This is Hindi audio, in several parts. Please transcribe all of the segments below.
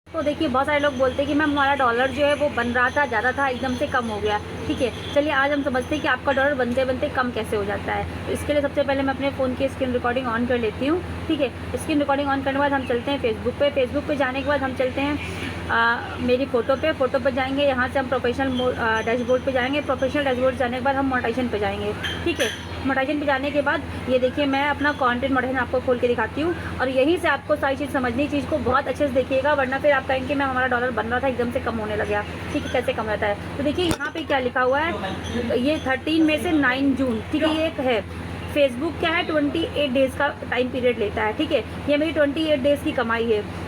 तो देखिए बहुत सारे लोग बोलते हैं कि मैम हमारा डॉलर जो है वो बन रहा था, ज़्यादा था, एकदम से कम हो गया। ठीक है, चलिए आज हम समझते हैं कि आपका डॉलर बनते बनते कम कैसे हो जाता है। तो इसके लिए सबसे पहले मैं अपने फ़ोन की स्क्रीन रिकॉर्डिंग ऑन कर लेती हूँ। ठीक है, स्क्रीन रिकॉर्डिंग ऑन करने के बाद हम चलते हैं फेसबुक पे जाने के बाद हम चलते हैं मेरी फ़ोटो पे जाएंगे। यहाँ से हम प्रोफेशनल डैशबोर्ड पे जाएंगे। प्रोफेशनल डैशबोर्ड जाने के बाद हम मोनेटाइजेशन पे जाएंगे। ठीक है, मोनेटाइजेशन पे जाने के बाद ये देखिए मैं अपना कंटेंट मोनेटाइजेशन आपको खोल के दिखाती हूँ और यहीं से आपको सारी चीज़ समझनी, चीज़ को बहुत अच्छे से देखिएगा, वरना फिर आप कहेंगे कि मैम हमारा डॉलर बन रहा था एकदम से कम होने लग गया। ठीक है, कैसे कम रहता है। तो देखिए यहाँ पे क्या लिखा हुआ है, ये 13 में से 9 जून। ठीक है, ये एक है फेसबुक क्या है 28 डेज़ का टाइम पीरियड लेता है। ठीक है, ये मेरी 28 डेज़ की कमाई है।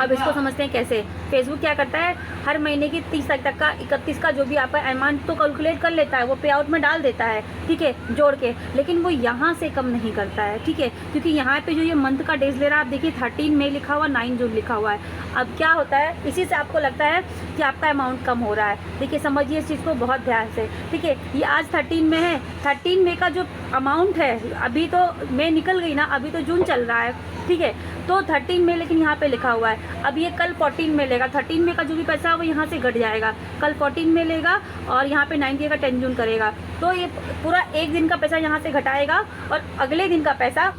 अब इसको समझते हैं कैसे। फेसबुक क्या करता है, हर महीने की 30 तारीख तक का 31 का जो भी आपका अमाउंट तो कैलकुलेट कर लेता है, वो पे आउट में डाल देता है। ठीक है, जोड़ के, लेकिन वो यहाँ से कम नहीं करता है। ठीक है, क्योंकि यहाँ पे जो ये मंथ का डेज ले रहा है, आप देखिए 13 मई लिखा हुआ, 9 जून लिखा हुआ है। अब क्या होता है, इसी से आपको लगता है कि आपका अमाउंट कम हो रहा है। देखिए समझिए इस चीज़ को बहुत ध्यान से। ठीक है, ये आज 13 में है, 13 मई का जो अमाउंट है, अभी तो मई निकल गई ना, अभी तो जून चल रहा है। ठीक है, तो 13 में, लेकिन यहाँ पे लिखा हुआ है अब ये कल 14 में लेगा। 13 में का जो भी पैसा है वो यहाँ से घट जाएगा, कल 14 में लेगा और यहाँ पे 9 का 10 जून करेगा। तो ये पूरा एक दिन का पैसा यहाँ से घटाएगा और अगले दिन का पैसा,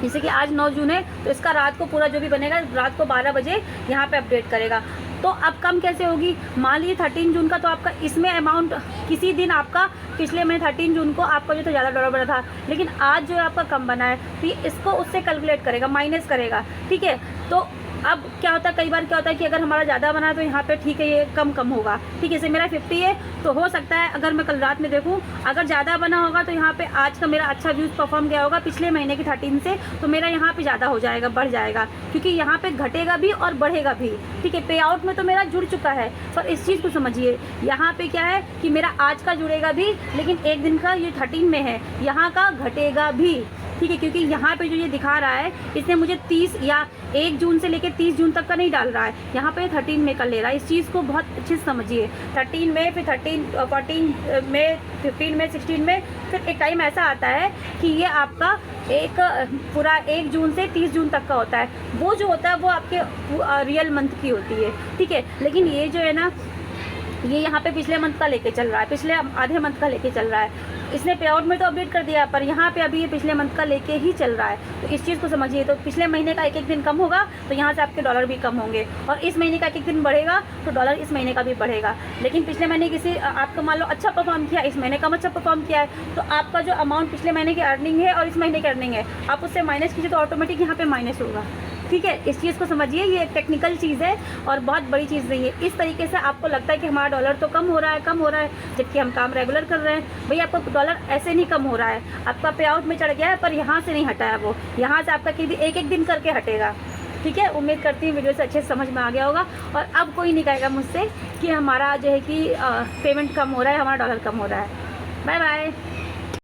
जैसे कि आज 9 जून है तो इसका रात को पूरा जो भी बनेगा रात को 12 बजे यहाँ पे अपडेट करेगा। तो अब कम कैसे होगी, मान लीजिए 13 जून का, तो आपका इसमें अमाउंट किसी दिन आपका पिछले महीने 13 जून को आपका जो तो ज़्यादा डॉलर बना था, लेकिन आज जो है आपका कम बना है, तो ये इसको उससे कैलकुलेट करेगा, माइनस करेगा। ठीक है, तो अब क्या होता है, कई बार क्या होता है कि अगर हमारा ज़्यादा बना है तो यहाँ पे ठीक है ये कम होगा। ठीक है, जैसे मेरा 50 है तो हो सकता है अगर मैं कल रात में देखूँ अगर ज़्यादा बना होगा तो यहाँ पे आज का मेरा अच्छा व्यूज़ परफॉर्म गया होगा पिछले महीने की 13 से, तो मेरा यहाँ पे ज़्यादा हो जाएगा, बढ़ जाएगा, क्योंकि यहाँ पे घटेगा भी और बढ़ेगा भी। ठीक है, पे आउट में तो मेरा जुड़ चुका है, पर इस चीज़ को समझिए, यहाँ पे क्या है कि मेरा आज का जुड़ेगा भी, लेकिन एक दिन का ये 13 में है, यहाँ का घटेगा भी। ठीक है, क्योंकि यहाँ पे जो ये दिखा रहा है इसने मुझे 30 या 1 जून से लेकर 30 जून तक का नहीं डाल रहा है, यहाँ पे 13 में का ले रहा है। इस चीज़ को बहुत अच्छे से समझिए। 13 में, फिर 14 में, 15 में, 16 में, फिर एक टाइम ऐसा आता है कि ये आपका एक पूरा 1 जून से 30 जून तक का होता है। वो जो होता है वो आपके रियल मंथ की होती है। ठीक है, लेकिन ये जो है ना, ये यहाँ पे पिछले मंथ का लेके चल रहा है, पिछले आधे मंथ का लेके चल रहा है। इसने पे आउट में तो अपडेट कर दिया, पर यहाँ पे अभी ये पिछले मंथ का लेके ही चल रहा है। तो इस चीज़ को समझिए। तो पिछले महीने का एक दिन कम होगा तो यहाँ से आपके डॉलर भी कम होंगे, और इस महीने का एक दिन बढ़ेगा तो डॉलर इस महीने का भी बढ़ेगा। लेकिन पिछले महीने किसी आपका मान लो अच्छा परफॉर्म किया, इस महीने कम अच्छा परफॉर्म किया है, तो आपका जो अमाउंट पिछले महीने की अर्निंग है और इस महीने की अर्निंग है, आप उससे माइनस कीजिए तो ऑटोमेटिक यहाँ पे माइनस होगा। ठीक है, इस चीज़ को समझिए, ये एक टेक्निकल चीज़ है और बहुत बड़ी चीज़ नहीं है। इस तरीके से आपको लगता है कि हमारा डॉलर तो कम हो रहा है, जबकि हम काम रेगुलर कर रहे हैं। भैया आपका डॉलर ऐसे नहीं कम हो रहा है, आपका पे आउट में चढ़ गया है, पर यहाँ से नहीं हटा है, वो यहाँ से आपका एक दिन करके हटेगा। ठीक है, उम्मीद करती हूँ वीडियो से अच्छे से समझ में आ गया होगा। और अब कोई नहीं कहेगा मुझसे कि हमारा जो है कि पेमेंट कम हो रहा है, हमारा डॉलर कम हो रहा है। Bye bye.